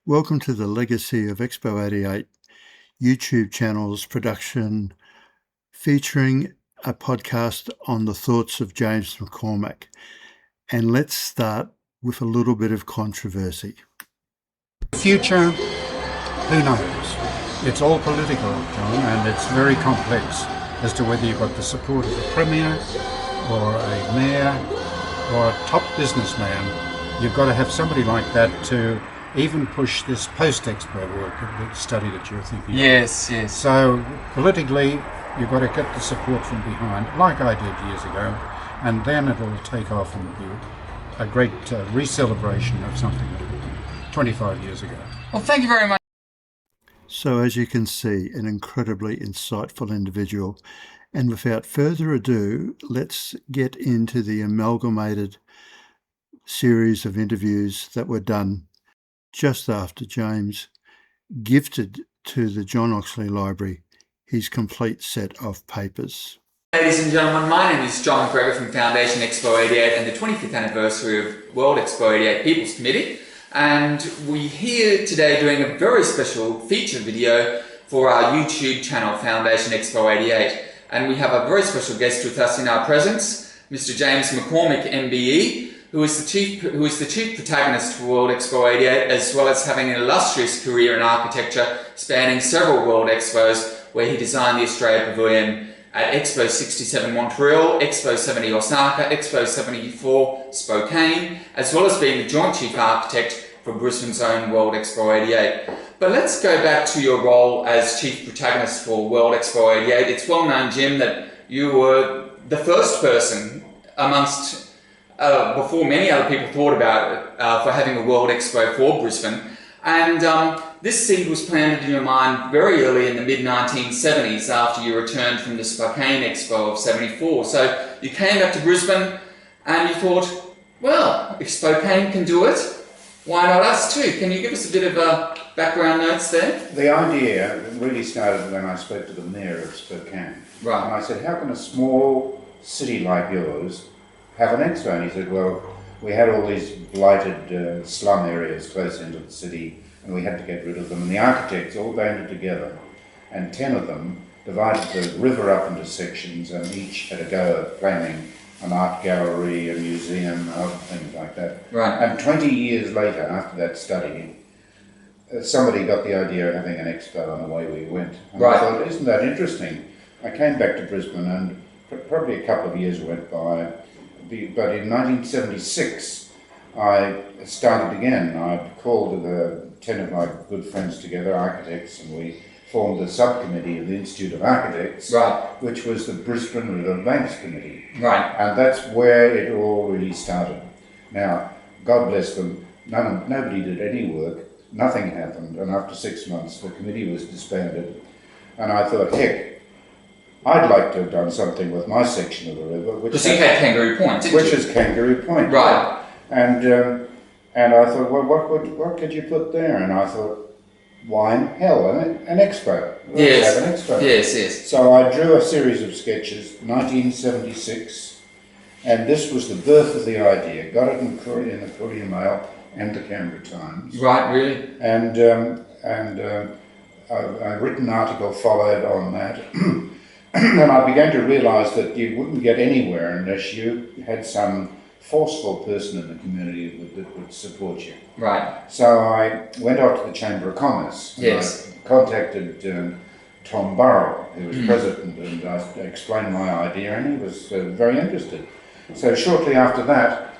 Welcome to the Legacy of Expo 88 YouTube channel's production featuring a podcast on the thoughts of James Maccormick. And let's start with a little bit of controversy. The future, who knows? It's all political, John, and it's very complex as to whether you've got the support of a premier or a mayor or a top businessman. You've got to have somebody like that to even push this post-Expo work, the study that you're thinking Yes. So politically, you've got to get the support from behind, like I did years ago, and then it'll take off and be a great re-celebration of something that happened 25 years ago. Well, thank you very much. So as you can see, an incredibly insightful individual. And without further ado, let's get into the amalgamated series of interviews that were done just after James gifted to the John Oxley Library his complete set of papers. Ladies and gentlemen, my name is John McGregor from Foundation Expo 88 and the 25th anniversary of World Expo 88 People's Committee. And we're here today doing a very special feature video for our YouTube channel, Foundation Expo 88. And we have a very special guest with us in our presence, Mr. James Maccormick, MBE, who is the chief protagonist for World Expo 88, as well as having an illustrious career in architecture spanning several World Expos, where he designed the Australia Pavilion at Expo 67 Montreal, Expo 70 Osaka, Expo 74 Spokane, as well as being the joint chief architect for Brisbane's own World Expo 88. But let's go back to your role as chief protagonist for World Expo 88. It's well known, Jim, that you were the first person amongst before many other people thought about it, for having a World Expo for Brisbane. And this seed was planted in your mind very early in the mid-1970s after you returned from the Spokane Expo of 74. So you came back to Brisbane and you thought, well, if Spokane can do it, why not us too? Can you give us a bit of background notes there? The idea really started when I spoke to the mayor of Spokane. Right. And I said, how can a small city like yours have an expo? And he said, well, we had all these blighted slum areas close into the city and we had to get rid of them. And the architects all banded together and 10 of them divided the river up into sections and each had a go at planning an art gallery, a museum, other things like that. Right. And 20 years later, after that study, somebody got the idea of having an expo and away we went. And Right. I thought, isn't that interesting? I came back to Brisbane and probably a couple of years went by. But in 1976, I started again. I called 10 of my good friends together, architects, and we formed a subcommittee of the Institute of Architects, Right. which was the Brisbane River Banks Committee. Right. And that's where it all really started. Now, God bless them, nobody did any work, nothing happened, and after 6 months the committee was disbanded. And I thought, heck, I'd like to have done something with my section of the river, Because you had Kangaroo Point, didn't you? which is Kangaroo Point. Right. And I thought, well, what could you put there? And I thought, why in hell, an expo? Let's have an expo. Yes. So I drew a series of sketches, 1976, and this was the birth of the idea. Got it in the Courier Mail and the Canberra Times. Right, really? And a written article followed on that. And I began to realise that you wouldn't get anywhere unless you had some forceful person in the community that would support you. Right. So I went off to the Chamber of Commerce. Yes. I contacted Tom Burrell, who was president, and I explained my idea, and he was very interested. So shortly after that,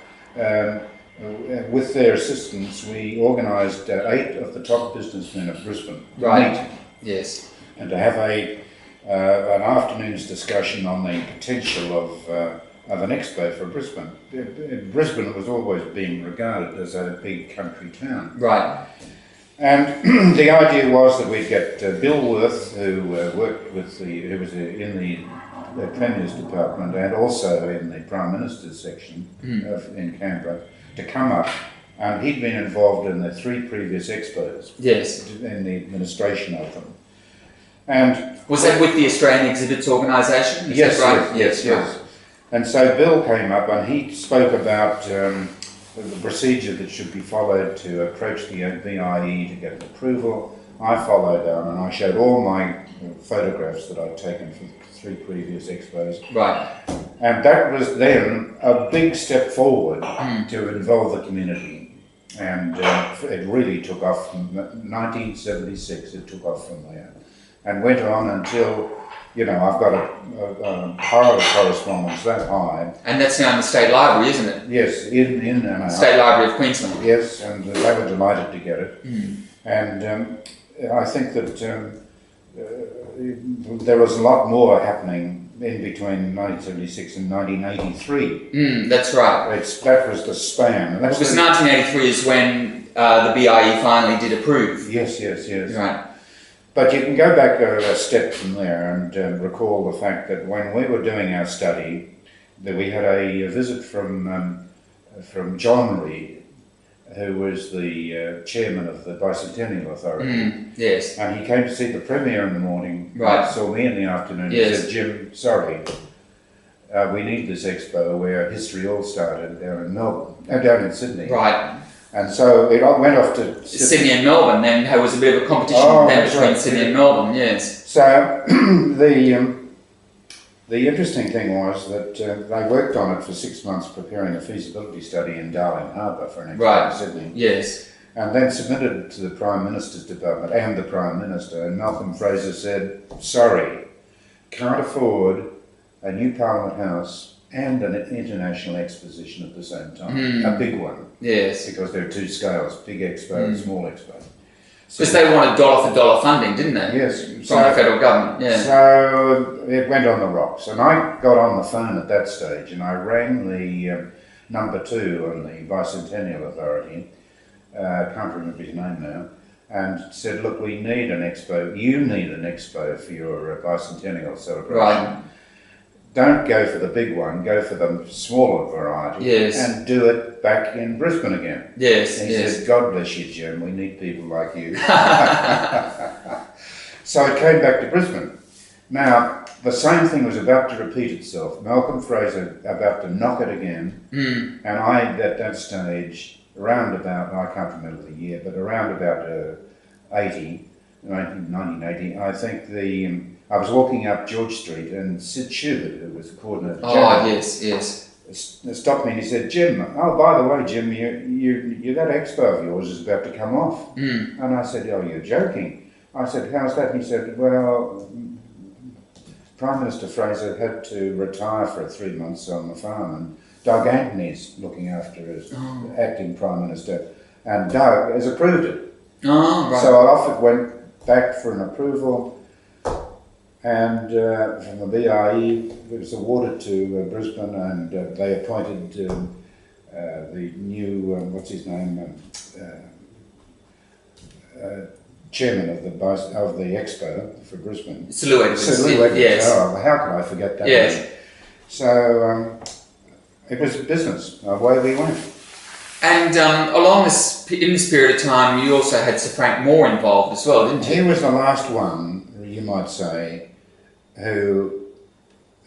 with their assistance, we organised 8 of the top businessmen of Brisbane to meet Yes. and to have an afternoon's discussion on the potential of an expo for Brisbane. Brisbane was always being regarded as a big country town. Right. And the idea was that we'd get Bill Worth, who worked with who was in the Premier's department and also in the Prime Minister's section in Canberra, to come up. And he'd been involved in the 3 previous expos. Yes. In the administration of them. And was that with the Australian Exhibits Organisation? Yes, right? Yes. And so Bill came up and he spoke about the procedure that should be followed to approach the BIE to get an approval. I followed on and I showed all my photographs that I'd taken for the 3 previous expos. Right. And that was then a big step forward to involve the community. And it really took off from 1976, it took off from there. And went on until, you know, I've got a pile of correspondence that high. And that's now in the State Library, isn't it? Yes, in and out. State Library of Queensland. Yes, and they were delighted to get it. And I think that there was a lot more happening in between 1976 and 1983. That's right. That was the span. And Because 1983 is when the BIE finally did approve. Yes. Right. But you can go back a step from there and recall the fact that when we were doing our study, that we had a visit from John Reed, who was the chairman of the Bicentennial Authority. Yes. And he came to see the Premier in the morning, Right. saw me in the afternoon, Yes. and said, Jim, sorry, we need this expo where history all started down in Melbourne, down in Sydney. Right. And so it went off to Sydney and Melbourne, then there was a bit of a competition then that's between right. Sydney and Melbourne, yes. So the interesting thing was that they worked on it for 6 months preparing a feasibility study in Darling Harbour for an expo in Sydney. Yes. And then submitted it to the Prime Minister's Department and the Prime Minister, and Malcolm Fraser said, sorry, can't afford a new Parliament House and an international exposition at the same time, a big one. Yes. Because there are 2 scales, big expo and small expo. Because they wanted dollar for dollar funding, didn't they? Yes. From the federal government, yeah. So it went on the rocks, and I got on the phone at that stage, and I rang the number 2 on the Bicentennial Authority, can't remember his name now, and said, look, we need an expo, you need an expo for your bicentennial celebration. Right. Don't go for the big one, go for the smaller variety. Yes. And do it back in Brisbane again. Yes, And he yes. said, God bless you, Jim, we need people like you. So it came back to Brisbane. Now, the same thing was about to repeat itself. Malcolm Fraser about to knock it again. And I, at that stage, around about, I can't remember the year, but around about 1980, I think I was walking up George Street and Sid Schubert, who was the coordinator Oh, yes. stopped me and he said, Jim, oh, by the way, Jim, you that expo of yours is about to come off. And I said, oh, you're joking. I said, how's that? And he said, well, Prime Minister Fraser had to retire for 3 months on the farm, and Doug Anthony's looking after as acting Prime Minister, and Doug has approved it. Oh, right. So off it went back for an approval. And from the BIE, it was awarded to Brisbane, and they appointed the new, what's his name, chairman of the Expo for Brisbane. Sir Edwards. Sir Edwards. Yes. Oh, how could I forget that? Yes. So it was business. Away we went. And in this period of time, you also had Sir Frank Moore involved as well, didn't you? He was the last one, you might say, who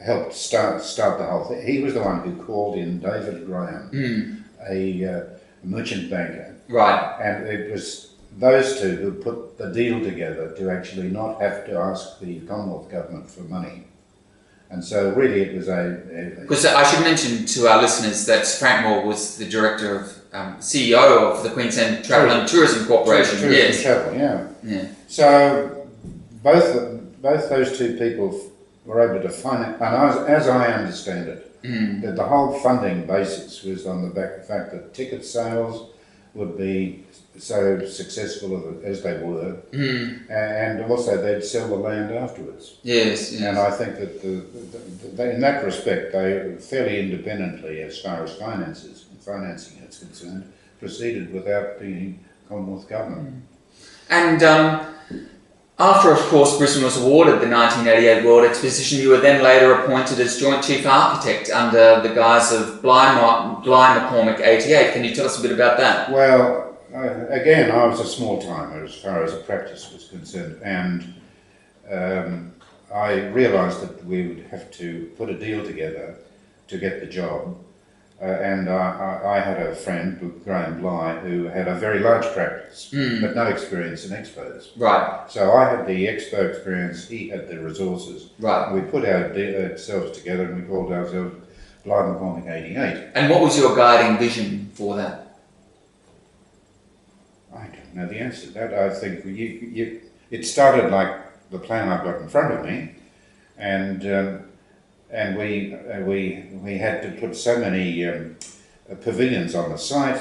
helped start the whole thing. He was the one who called in David Graham, a merchant banker. Right. And it was those two who put the deal together to actually not have to ask the Commonwealth Government for money. And so really it was Because I should mention to our listeners that Sir Frank Moore was the director of, CEO of the Queensland Travel and Tourism Corporation. Tourism Travel, yeah. So both those two people were able to finance, and as I understand it, that the whole funding basis was on the fact that ticket sales would be so successful as they were, and also they'd sell the land afterwards. Yes. And I think that in that respect, they fairly independently, as far as financing is concerned, proceeded without the Commonwealth Government. And after, of course, Brisbane was awarded the 1988 World Exposition, you were then later appointed as Joint Chief Architect under the guise of Bly Maccormick 88. Can you tell us a bit about that? Well, again, I was a small timer as far as a practice was concerned, and I realised that we would have to put a deal together to get the job. and I had a friend, Graham Bly, who had a very large practice, but no experience in expos. Right. So I had the expo experience, he had the resources. Right. We put ourselves together and we called ourselves Maccormick 88. And what was your guiding vision for that? I don't know the answer to that. I think it started like the plan I've got in front of me, and we had to put so many pavilions on the site.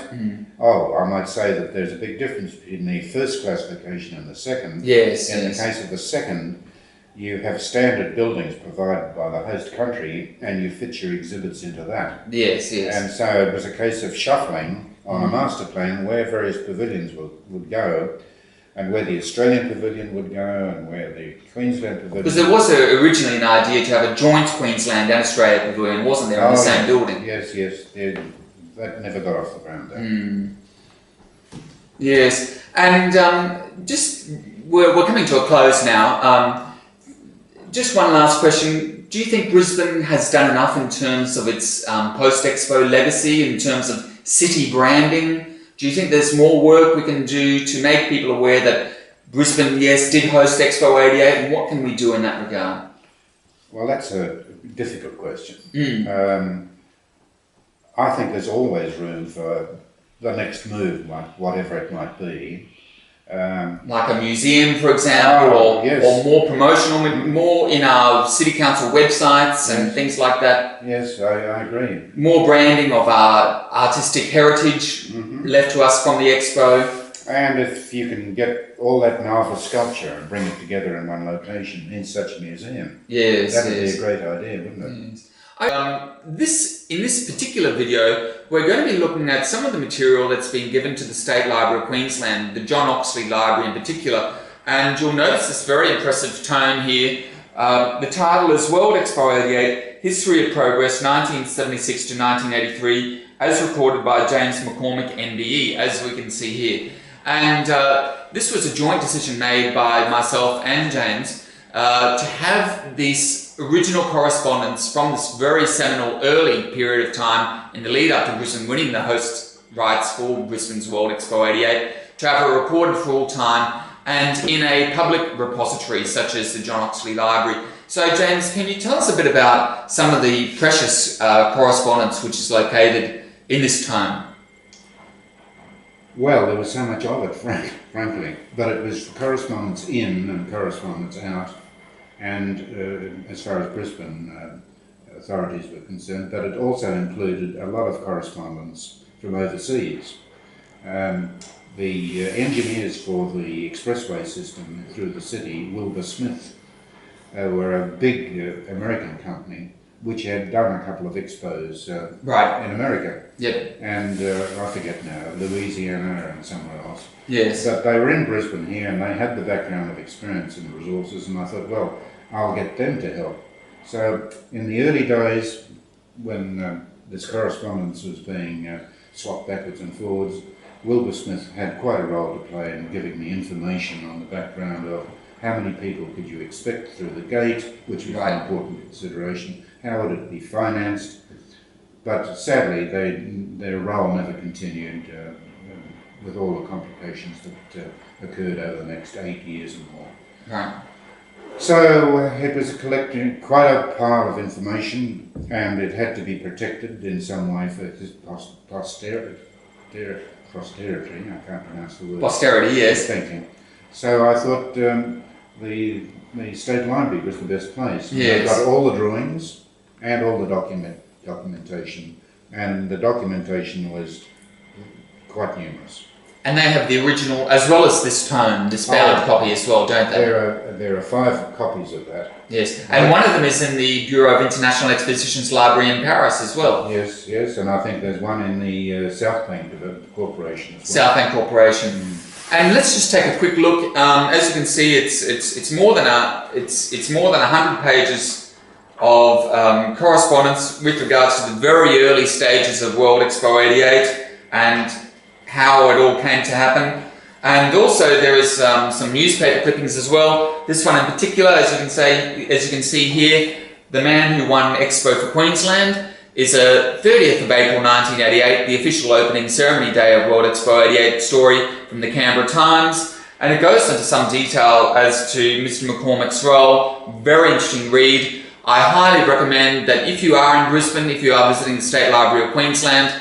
Oh, I might say that there's a big difference between the first classification and the second. Yes. In the case of the second, you have standard buildings provided by the host country, and you fit your exhibits into that. Yes. And so it was a case of shuffling on a master plan where various pavilions would go, and where the Australian pavilion would go, and where the Queensland pavilion. Because there was originally an idea to have a joint Queensland and Australia pavilion, wasn't there, in the same building? Yes. That never got off the ground, though. Yes, and just we're coming to a close now. Just one last question. Do you think Brisbane has done enough in terms of its post-Expo legacy, in terms of city branding? Do you think there's more work we can do to make people aware that Brisbane, yes, did host Expo 88, and what can we do in that regard? Well, that's a difficult question. I think there's always room for the next move, like whatever it might be. Like a museum, for example, yes. or more promotional, more in our city council websites and things like that. Yes, I agree. More branding of our artistic heritage left to us from the Expo. And if you can get all that Marvel sculpture and bring it together in one location in such a museum, that would be a great idea, wouldn't it? Yes. In this particular video, we're going to be looking at some of the material that's been given to the State Library of Queensland, the John Oxley Library in particular, and you'll notice this very impressive tome here. The title is World Expo 88, History of Progress 1976 to 1983, as recorded by James Maccormick MBE, as we can see here. And this was a joint decision made by myself and James to have this original correspondence from this very seminal early period of time in the lead up to Brisbane winning the host rights for Brisbane's World Expo 88, to have it recorded for all time and in a public repository such as the John Oxley Library. So James, can you tell us a bit about some of the precious correspondence which is located in this tome? Well, there was so much of it, frankly, but it was correspondence in and correspondence out, and as far as Brisbane authorities were concerned, but it also included a lot of correspondence from overseas. The engineers for the expressway system through the city, Wilbur Smith, were a big American company which had done a couple of expos in America. Yep. And I forget now, Louisiana and somewhere else. Yes. But they were in Brisbane here and they had the background of experience and resources, and I thought, well, I'll get them to help. So in the early days when this correspondence was being swapped backwards and forwards, Wilbur Smith had quite a role to play in giving me information on the background of how many people could you expect through the gate, which was an important consideration, how would it be financed. But sadly, their role never continued with all the complications that occurred over the next 8 years and more. Right. So it was collecting quite a pile of information, and it had to be protected in some way for posterity. I can't pronounce the word. Posterity, yes. Thank you. So I thought the State Library was the best place. Yes. They got all the drawings and all the documentation, and the documentation was quite numerous. And they have the original, as well as this tome, this bound copy as well, don't they? There are 5 copies of that. Yes, and one of them is in the Bureau of International Expositions Library in Paris as well. Yes, and I think there's one in the South Bank Corporation as well. South Bank Corporation. And let's just take a quick look. As you can see, it's more than 100 pages of correspondence with regards to the very early stages of World Expo 88 and how it all came to happen. And also there is some newspaper clippings as well. This one in particular, as you can see here, the man who won Expo for Queensland. is a 30th of April 1988, the official opening ceremony day of World Expo 88 story from the Canberra Times, and it goes into some detail as to Mr. Maccormick's role. Very interesting read. I highly recommend that if you are in Brisbane, if you are visiting the State Library of Queensland,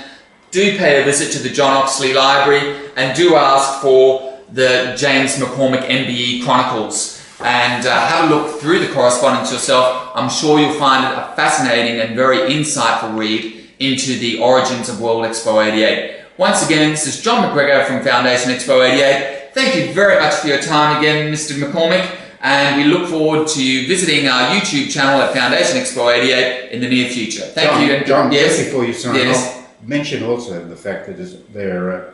do pay a visit to the John Oxley Library and do ask for the James Maccormick MBE Chronicles and have a look through the correspondence yourself. I'm sure you'll find it a fascinating and very insightful read into the origins of World Expo 88. Once again, this is John McGregor from Foundation Expo 88. Thank you very much for your time again, Mr. Maccormick, and we look forward to you visiting our YouTube channel at Foundation Expo 88 in the near future. Thank you. John, yes, just before you sign yes. off, mention also the fact that there are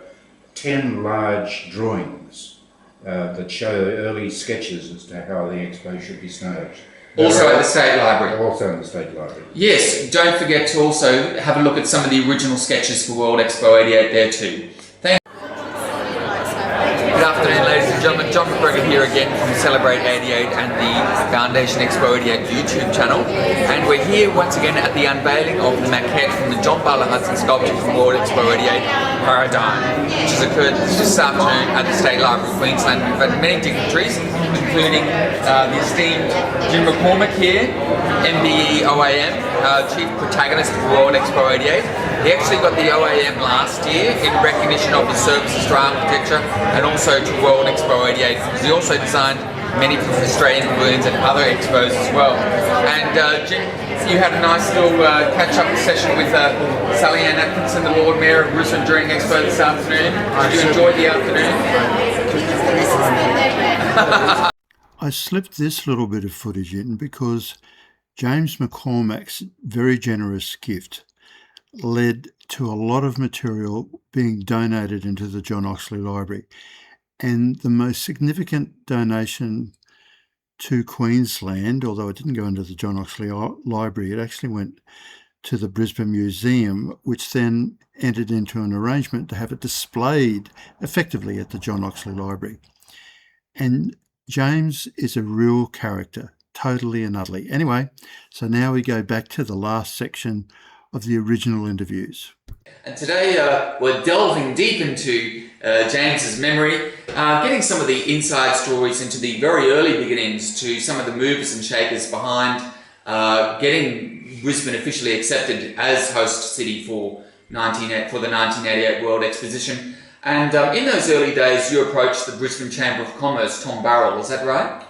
10 large drawings that show early sketches as to how the expo should be staged. Also at the State Library. Also in the State Library. Yes, don't forget to also have a look at some of the original sketches for World Expo 88 there too. Thank you. Good afternoon, ladies and gentlemen. John McGregor here again from Celebrate 88 and the Foundation Expo 88 YouTube channel. And we're here once again at the unveiling of the maquette from the John Barlow Hudson sculpture from World Expo 88, Paradigm, which has occurred this afternoon at the State Library of Queensland. We've had many dignitaries, including the esteemed Jim Maccormick here, MBE OAM, Chief Protagonist of World Expo 88. He actually got the OAM last year in recognition of his services to architecture and also to World Expo 88, because he also designed many Australian pavilions and other expos as well. And Jim, you had a nice little catch-up session with Sally Ann Atkinson, the Lord Mayor of Brisbane, during Expo this afternoon. Did you enjoy the afternoon? I slipped this little bit of footage in because James Maccormick's very generous gift led to a lot of material being donated into the John Oxley Library. And the most significant donation to Queensland, although it didn't go into the John Oxley Library, it actually went to the Brisbane Museum, which then entered into an arrangement to have it displayed effectively at the John Oxley Library. And James is a real character, totally and utterly. Anyway, so now we go back to the last section of the original interviews. And today we're delving deep into James's memory, getting some of the inside stories into the very early beginnings to some of the movers and shakers behind getting Brisbane officially accepted as host city for the 1988 World Exposition. And in those early days, you approached the Brisbane Chamber of Commerce, Tom Barrell, is that right?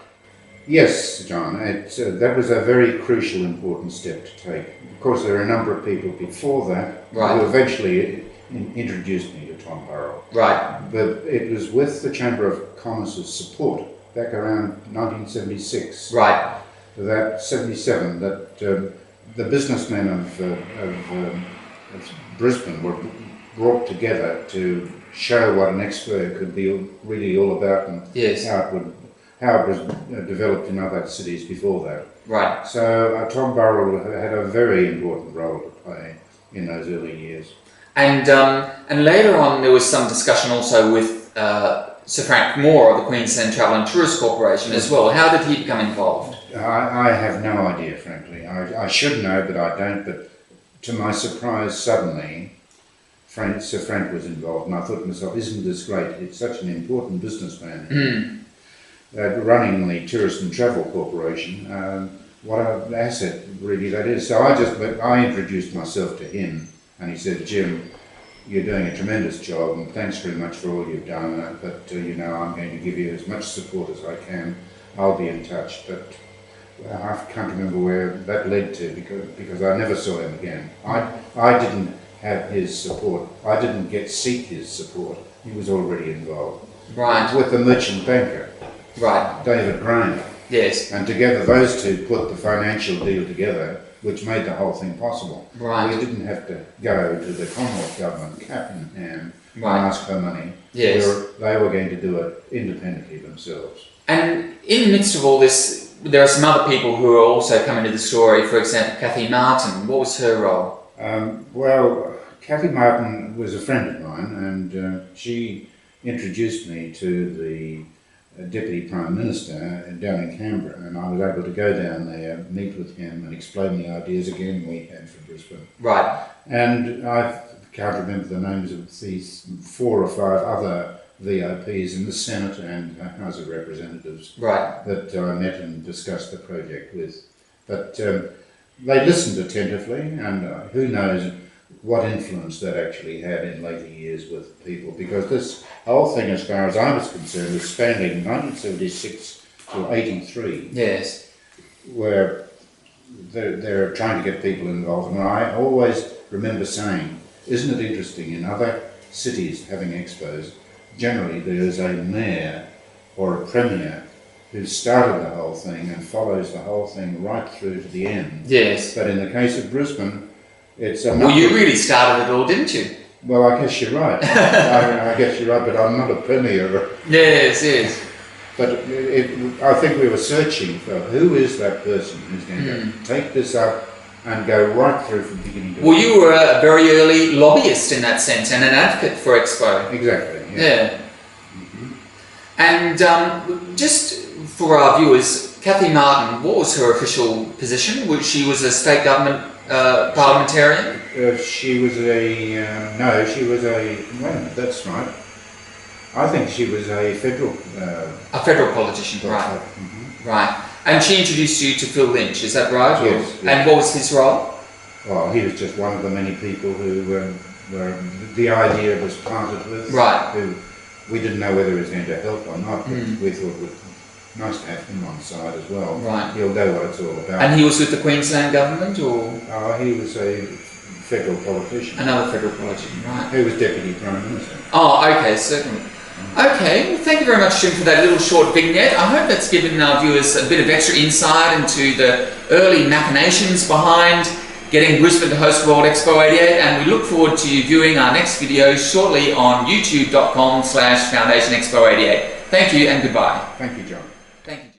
Yes, John. That was a very crucial, important step to take. Of course, there are a number of people before that who eventually introduced me to Tom Barrell. Right. But it was with the Chamber of Commerce's support back around 1976. Right. That 77, that the businessmen of Brisbane were brought together to show what an expo could be really all about and how it was developed in other cities before that. Right. So Tom Barrell had a very important role to play in those early years. And later on there was some discussion also with Sir Frank Moore of the Queensland Travel and Tourist Corporation as well. How did he become involved? I have no idea, frankly. I should know, but I don't. But to my surprise, suddenly, Sir Frank was involved, and I thought to myself, isn't this great? It's such an important businessman. Running the Tourist and Travel Corporation, what an asset really that is. So I introduced myself to him, and he said, Jim, you're doing a tremendous job, and thanks very much for all you've done, but I'm going to give you as much support as I can. I'll be in touch. But I can't remember where that led to, because I never saw him again. I didn't have his support. I didn't seek his support. He was already involved. Right. With the merchant banker. Right. David Graham. Yes. And together those two put the financial deal together, which made the whole thing possible. Right. We didn't have to go to the Commonwealth government, cap in hand, and ask for money. Yes. They were going to do it independently themselves. And in the midst of all this, there are some other people who are also coming to the story. For example, Kathy Martin. What was her role? Well, Kathy Martin was a friend of mine, and she introduced me to the Deputy Prime Minister down in Canberra, and I was able to go down there, meet with him and explain the ideas again we had for Brisbane. Right. And I can't remember the names of these 4 or 5 other VIPs in the Senate and House of Representatives Right. that I met and discussed the project with. But they listened attentively, and who knows what influence that actually had in later years with people, because this whole thing, as far as I was concerned, was spanning 1976 to 83, Yes. where they're trying to get people involved. And I always remember saying, isn't it interesting, in other cities having expos, generally there is a mayor or a premier who started the whole thing and follows the whole thing right through to the end. Yes. But in the case of Brisbane, it's a... Well, you really started it all, didn't you? Well, I guess you're right. I guess you're right, but I'm not a premier. Yes, yes. But I think we were searching for who is that person who's going to take this up and go right through from beginning to end. Well, you were a very early lobbyist in that sense and an advocate for Expo. Exactly. Yeah. And just for our viewers, Kathy Martin, what was her official position? She was a state government parliamentarian? She was a... no, she was a... Wait a minute, that's right. I think she was a federal... a federal politician, right. Right. And she introduced you to Phil Lynch, is that right? Yes, yes. And what was his role? Well, he was just one of the many people who were the idea was planted with. Right. Who we didn't know whether he was going to help or not, but we thought it would be nice to have him on side as well. Right. He'll know what it's all about. And he was with the Queensland government, or...? He was a federal politician. Another federal politician, right. He was Deputy Prime Minister. Oh, okay, certainly. Okay, well, thank you very much, Jim, for that little short vignette. I hope that's given our viewers a bit of extra insight into the early machinations behind getting Brisbane to host World Expo 88, and we look forward to you viewing our next video shortly on youtube.com/Foundation Expo 88. Thank you and goodbye. Thank you, John. Thank you.